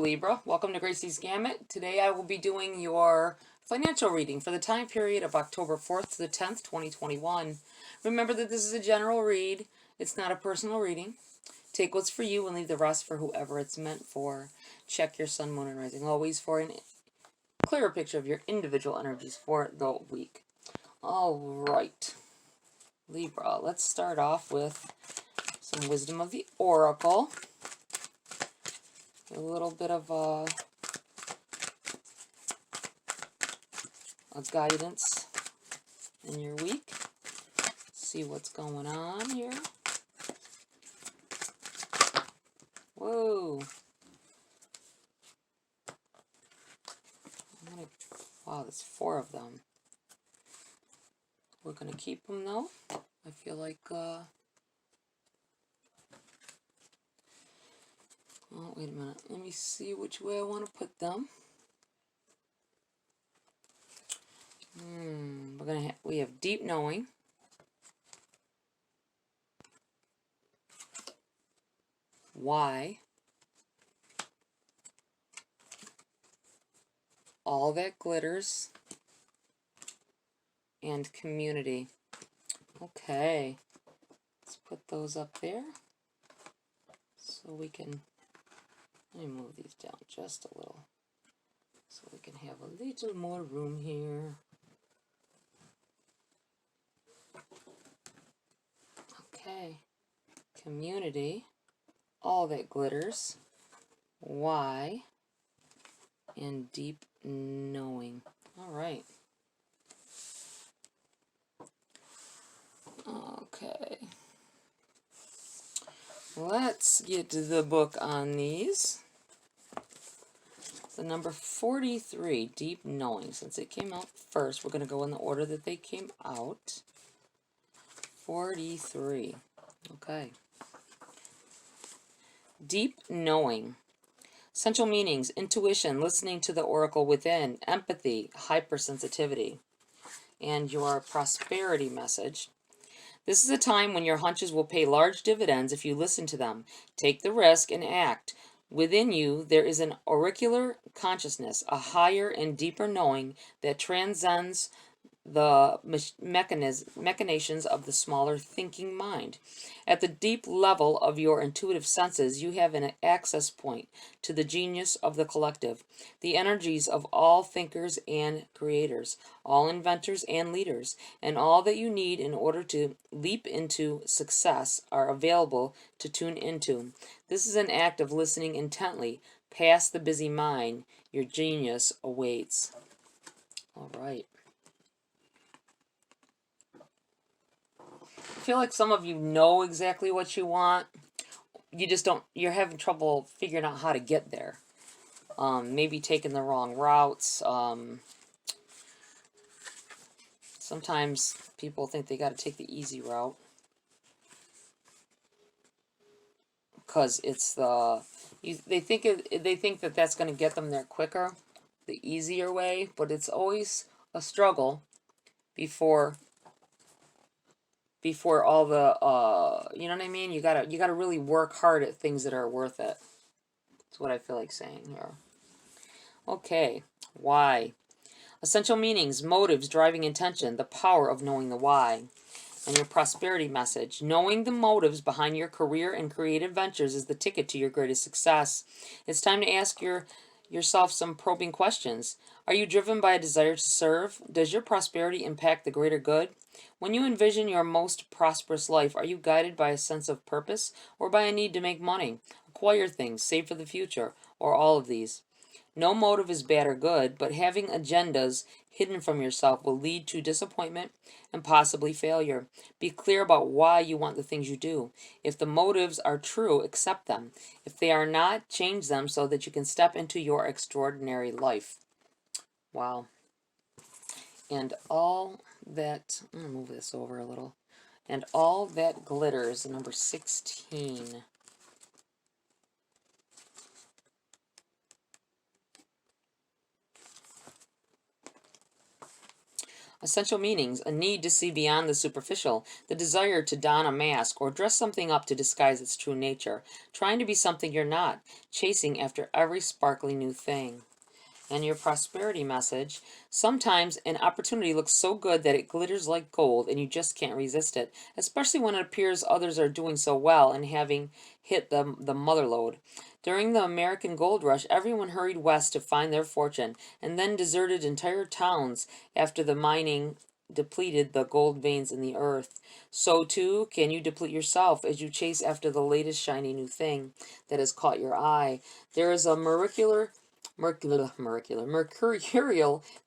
Libra. Welcome to GRAYCI'S Gamut. Today I will be doing your financial reading for the time period of October 4th to the 10th, 2021. Remember that this is a general read. It's not a personal reading. Take what's for you and leave the rest for whoever it's meant for. Check your sun, moon, and rising always for a clearer picture of your individual energies for the week. All right, Libra, let's start off with some wisdom of the Oracle. A little bit of a guidance in your week. See what's going on here. Whoa. Wow, there's 4 of them. We're going to keep them though. I feel like, oh, wait a minute. Let me see which way I want to put them. We have deep knowing. Why? All that glitters. And community. Okay. Let's put those up there. So we can, let me move these down just a little. So we can have a little more room here. Okay. Community. All that glitters. Why? And deep knowing. All right. Okay. Let's get to the book on these. The number 43, Deep Knowing. Since it came out first, we're going to go in the order that they came out. 43. Okay. Deep Knowing. Essential meanings: intuition, listening to the oracle within, empathy, hypersensitivity. And your prosperity message. This is a time when your hunches will pay large dividends if you listen to them. Take the risk and act. Within you, there is an auricular consciousness, a higher and deeper knowing that transcends the machinations of the smaller thinking mind. At the deep level of your intuitive senses, you have an access point to the genius of the collective, the energies of all thinkers and creators, all inventors and leaders, and all that you need in order to leap into success are available to tune into. This is an act of listening intently, past the busy mind. Your genius awaits. All right. I feel like some of you know exactly what you want. You just don't, you're having trouble figuring out how to get there. Maybe taking the wrong routes. Sometimes people think they got to take the easy route. Because it's they think that that's going to get them there quicker, the easier way, but it's always a struggle before all the you know what I mean? You gotta really work hard at things that are worth it. That's what I feel like saying here. Okay, why? Essential meanings, motives, driving intention, the power of knowing the why. And your prosperity message: knowing the motives behind your career and creative ventures is the ticket to your greatest success. It's time to ask yourself some probing questions. Are you driven by a desire to serve? Does your prosperity impact the greater good? When you envision your most prosperous life, are you guided by a sense of purpose or by a need to make money, acquire things, save for the future, or all of these? No motive is bad or good, but having agendas hidden from yourself will lead to disappointment and possibly failure. Be clear about why you want the things you do. If the motives are true, accept them. If they are not, change them so that you can step into your extraordinary life. Wow. And all that, I'm going to move this over a little. And all that glitters, number 16. Essential meanings: a need to see beyond the superficial, the desire to don a mask or dress something up to disguise its true nature, trying to be something you're not, chasing after every sparkly new thing. And your prosperity message: sometimes an opportunity looks so good that it glitters like gold and you just can't resist it, especially when it appears others are doing so well and having hit the mother lode. During the American gold rush, everyone hurried west to find their fortune and then deserted entire towns after the mining depleted the gold veins in the earth. So too can you deplete yourself as you chase after the latest shiny new thing that has caught your eye. There is a mercurial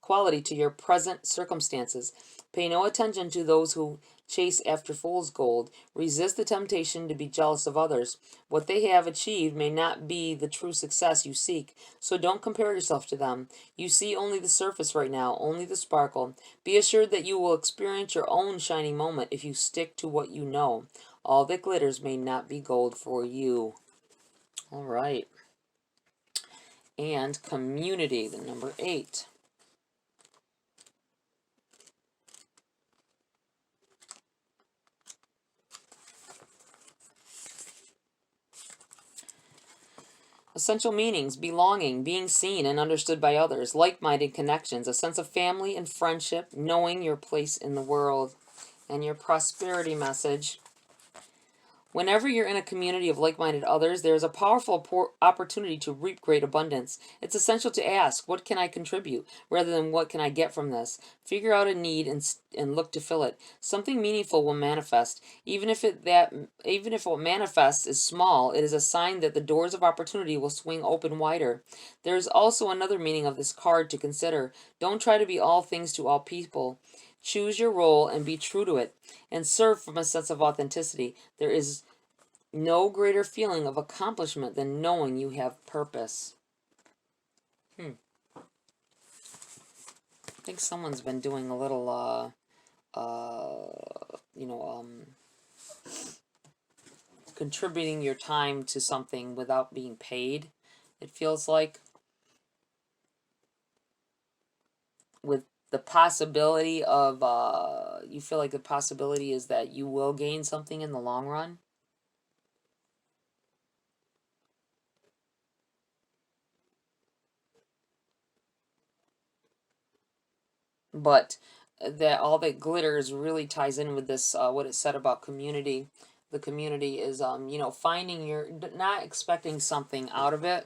quality to your present circumstances. Pay no attention to those who chase after fool's gold. Resist the temptation to be jealous of others. What they have achieved may not be the true success you seek, so don't compare yourself to them. You see only the surface right now, only the sparkle. Be assured that you will experience your own shining moment if you stick to what you know. All that glitters may not be gold for you. All right. And community, the number 8. Essential meanings: belonging, being seen and understood by others, like-minded connections, a sense of family and friendship, knowing your place in the world. And your prosperity message: whenever you're in a community of like-minded others, there is a powerful opportunity to reap great abundance. It's essential to ask, what can I contribute, rather than what can I get from this? Figure out a need and look to fill it. Something meaningful will manifest. Even if what manifests is small, it is a sign that the doors of opportunity will swing open wider. There is also another meaning of this card to consider. Don't try to be all things to all people. Choose your role and be true to it, and serve from a sense of authenticity. There is no greater feeling of accomplishment than knowing you have purpose. I think someone's been doing a little, contributing your time to something without being paid, it feels like. With the possibility of, you feel like the possibility is that you will gain something in the long run. But that all that glitters really ties in with this, what it said about community. The community is, finding not expecting something out of it,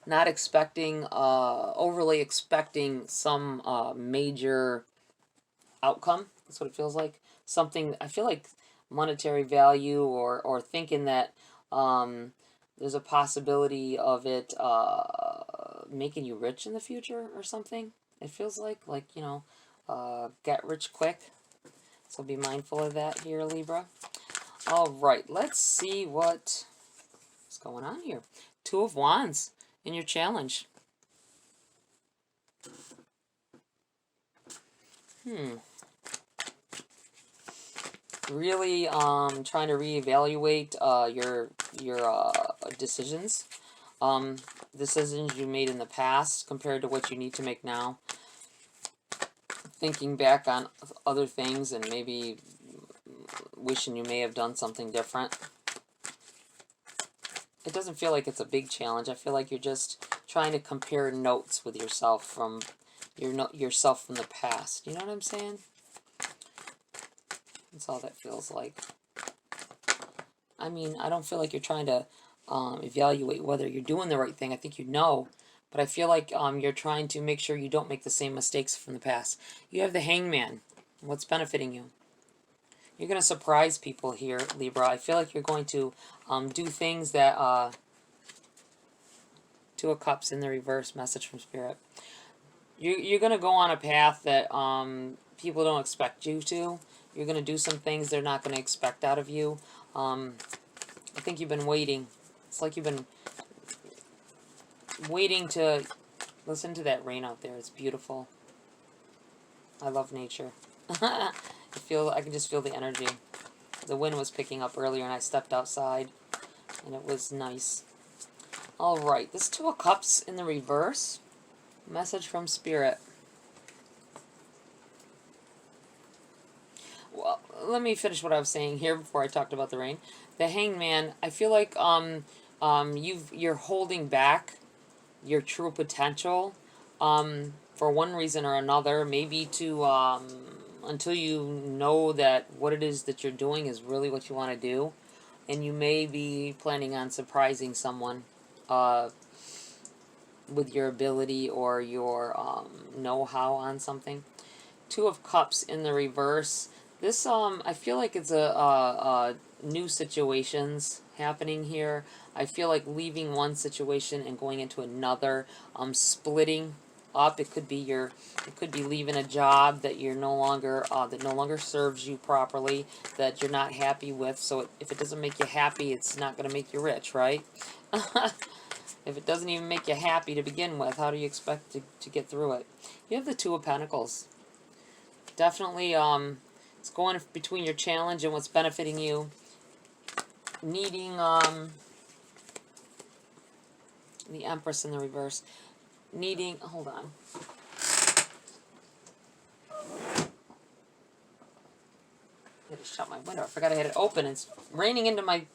not expecting, overly expecting some major outcome. That's what it feels like. Something, I feel like monetary value, or thinking that there's a possibility of it making you rich in the future or something. It feels like, get rich quick. So be mindful of that here, Libra. All right, let's see what's going on here. 2 of Wands in your challenge. Really trying to reevaluate your decisions. Decisions you made in the past compared to what you need to make now. Thinking back on other things and maybe wishing you may have done something different. It doesn't feel like it's a big challenge. I feel like you're just trying to compare notes with yourself from yourself from the past. You know what I'm saying? That's all that feels like. I mean, I don't feel like you're trying to evaluate whether you're doing the right thing. I think you know. But I feel like you're trying to make sure you don't make the same mistakes from the past. You have the Hangman. What's benefiting you? You're going to surprise people here, Libra. I feel like you're going to do things that... 2 of Cups in the reverse, message from Spirit. You're going to go on a path that people don't expect you to. You're going to do some things they're not going to expect out of you. I think you've been waiting. It's like you've been waiting to listen to that rain out there. It's beautiful. I love nature. I can just feel the energy. The wind was picking up earlier and I stepped outside and it was nice. All right, this 2 of Cups in the reverse, message from Spirit. let me finish what I was saying here before I talked about the rain. The Hanged Man, I feel like you're holding back your true potential for one reason or another, maybe to until you know that what it is that you're doing is really what you want to do, and you may be planning on surprising someone with your ability or your know-how on something. Two of Cups in the reverse. This I feel like it's a new situations happening here. I feel like leaving one situation and going into another, splitting up. It could be leaving a job that you're no longer that no longer serves you properly, that you're not happy with. So if it doesn't make you happy, it's not going to make you rich, right? If it doesn't even make you happy to begin with, how do you expect to get through it? You have the Two of Pentacles. Definitely, it's going between your challenge and what's benefiting you. Needing, the Empress in the reverse. Needing, hold on. I had to shut my window. I forgot I had it open. It's raining into my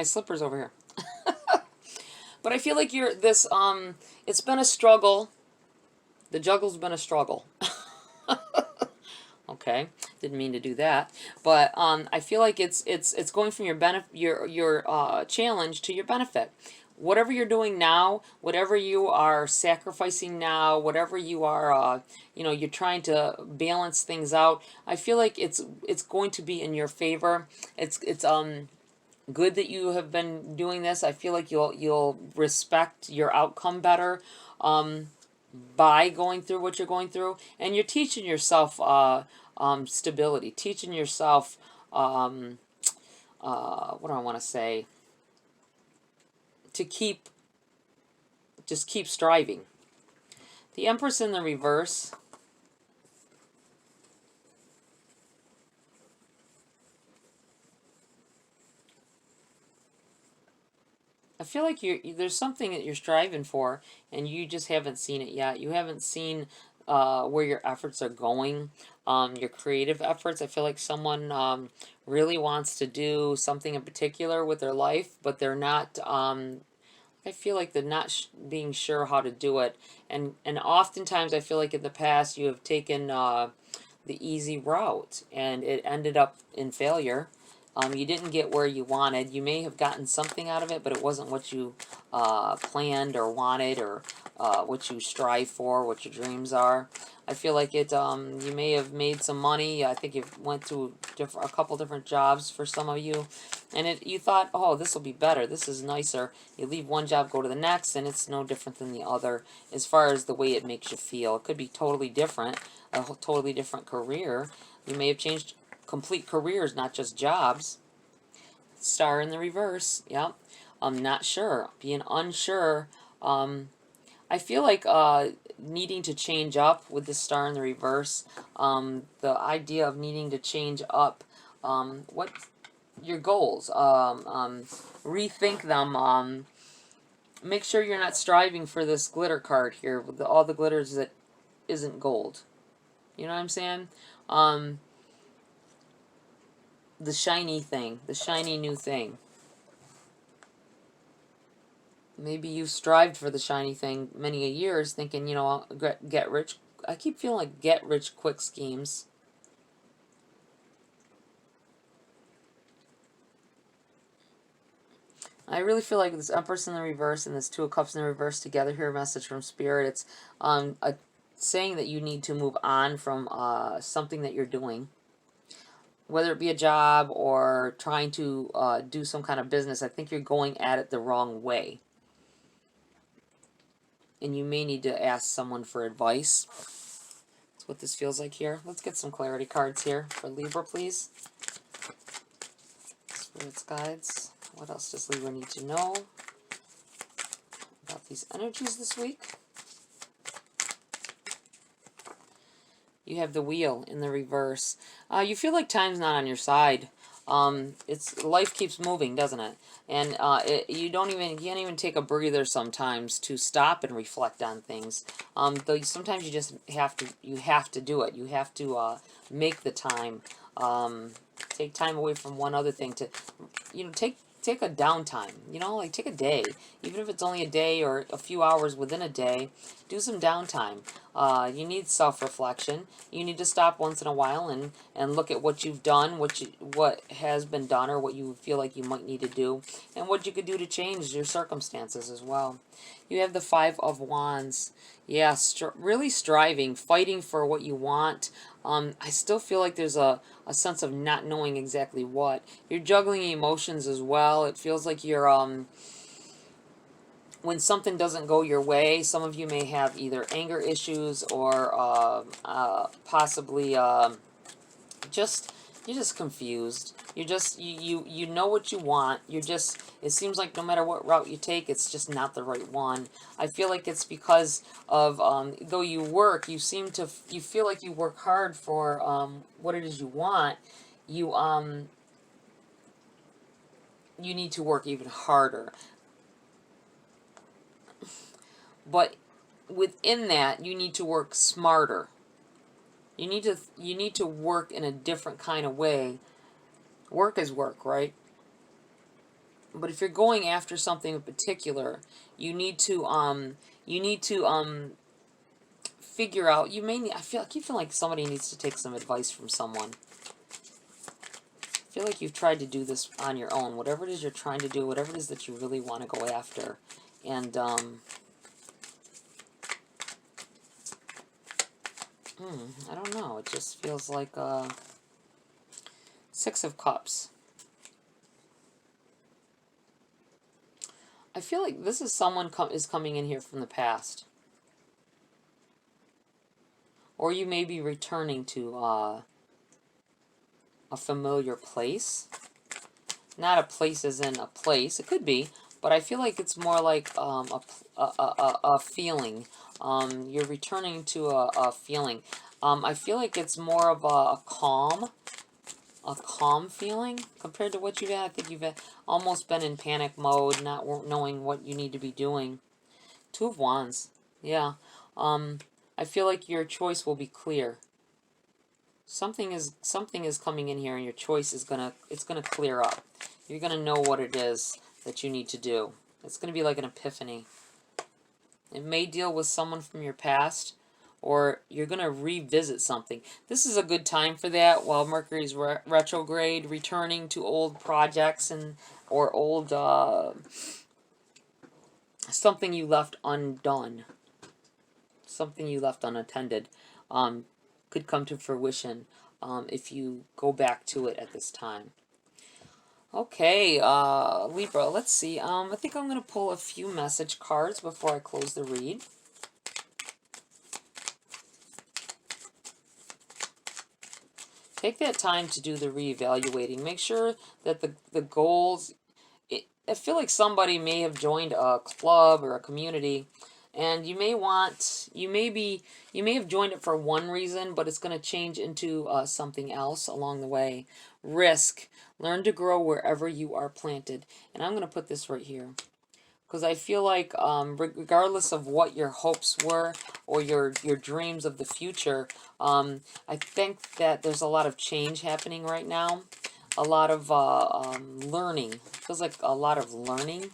slippers over here. But I feel like it's been a struggle. The juggle's been a struggle. Okay, didn't mean to do that, but I feel like it's going from your challenge to your benefit. Whatever you're doing now, whatever you are sacrificing now, whatever you are, you're trying to balance things out. I feel like it's going to be in your favor. It's good that you have been doing this. I feel like you'll respect your outcome better by going through what you're going through, and you're teaching yourself stability, teaching yourself what do I want to say, to just keep striving. The Empress in the reverse. I feel like there's something that you're striving for, and you just haven't seen it yet. You haven't seen where your efforts are going, your creative efforts. I feel like someone really wants to do something in particular with their life, but they're not. I feel like they're not being sure how to do it, and oftentimes I feel like in the past you have taken the easy route, and it ended up in failure. You didn't get where you wanted. You may have gotten something out of it, but it wasn't what you planned or wanted, or what you strive for, what your dreams are. I feel like you may have made some money. I think you went through a couple different jobs for some of you, and you thought, oh, this will be better. This is nicer. You leave one job, go to the next, and it's no different than the other as far as the way it makes you feel. It could be totally different, a totally different career. You may have changed complete careers, not just jobs. Star in the reverse. Yep. I'm not sure. Being unsure. I feel like needing to change up with the Star in the reverse. The idea of needing to change up what your goals. Rethink them. Make sure you're not striving for this glitter card here with all the glitters that isn't gold. You know what I'm saying? The shiny thing, the shiny new thing. Maybe you've strived for the shiny thing many a years, thinking, get rich. I keep feeling like get rich quick schemes. I really feel like this Empress in the reverse and this Two of Cups in the reverse together here, a message from Spirit. It's saying that you need to move on from something that you're doing. Whether it be a job or trying to do some kind of business, I think you're going at it the wrong way. And you may need to ask someone for advice. That's what this feels like here. Let's get some clarity cards here for Libra, please. Spirit's guides. What else does Libra need to know about these energies this week? You have the Wheel in the reverse. You feel like time's not on your side. Life keeps moving, doesn't it? And you can't even take a breather sometimes to stop and reflect on things. Though sometimes you just have to do it. You have to make the time Take time away from one other thing to, take a downtime, like take a day, even if it's only a day or a few hours within a day. Do some downtime. You need self-reflection. You need to stop once in a while and look at what you've done, what has been done, or what you feel like you might need to do, and what you could do to change your circumstances as well. You have the Five of Wands. Yeah, really striving, fighting for what you want. I still feel like there's a sense of not knowing exactly what. You're juggling emotions as well. It feels like you're, when something doesn't go your way, some of you may have either anger issues or possibly you're just confused. You know what you want. It seems like no matter what route you take, it's just not the right one. I feel like it's because of, though you work, you feel like you work hard for what it is you want. You need to work even harder. But within that, you need to work smarter. You need to work in a different kind of way. Work is work, right? But if you're going after something in particular, you need to figure out. I keep feeling like somebody needs to take some advice from someone. I feel like you've tried to do this on your own. Whatever it is you're trying to do, whatever it is that you really want to go after, and I don't know. It just feels like Six of Cups. I feel like this is someone is coming in here from the past. Or you may be returning to a familiar place. Not a place as in a place. It could be. But I feel like it's more like a feeling. You're returning to a feeling. I feel like it's more of a calm feeling compared to what you've had. I think you've almost been in panic mode, not knowing what you need to be doing. Two of Wands. Yeah. I feel like your choice will be clear. Something is coming in here, and your choice is gonna clear up. You're gonna know what it is that you need to do. It's gonna be like an epiphany. It may deal with someone from your past, or you're gonna revisit something. This is a good time for that while Mercury's retrograde, returning to old projects or old something you left undone. Something you left unattended could come to fruition if you go back to it at this time. Okay, Libra, let's see. I think I'm going to pull a few message cards before I close the read. Take that time to do the reevaluating. Make sure that the goals... I feel like somebody may have joined a club or a community, and you may have joined it for one reason, but it's going to change into something else along the way. Risk. Learn to grow wherever you are planted. And I'm going to put this right here, because I feel like regardless of what your hopes were or your dreams of the future, I think that there's a lot of change happening right now. A lot of learning. Feels like a lot of learning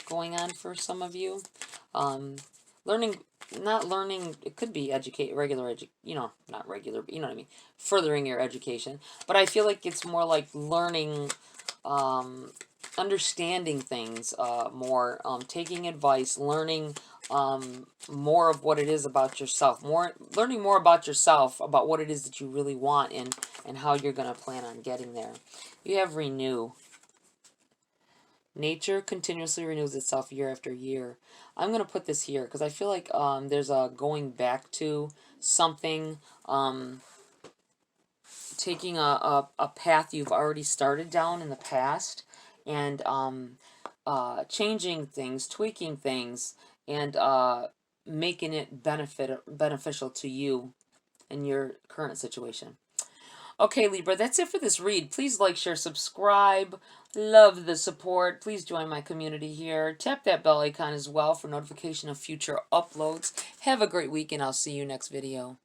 going on for some of you. Learning, not learning, it could be not regular, but you know what I mean, furthering your education. But I feel like it's more like learning, understanding things more, taking advice, learning more of what it is about yourself, learning more about yourself, about what it is that you really want, and how you're going to plan on getting there. You have renew. Nature continuously renews itself year after year. I'm going to put this here because I feel like there's a going back to something, taking a path you've already started down in the past, and changing things, tweaking things, and making it beneficial to you in your current situation. Okay, Libra, that's it for this read. Please like, share, subscribe. Love the support. Please join my community here. Tap that bell icon as well for notification of future uploads. Have a great week, and I'll see you next video.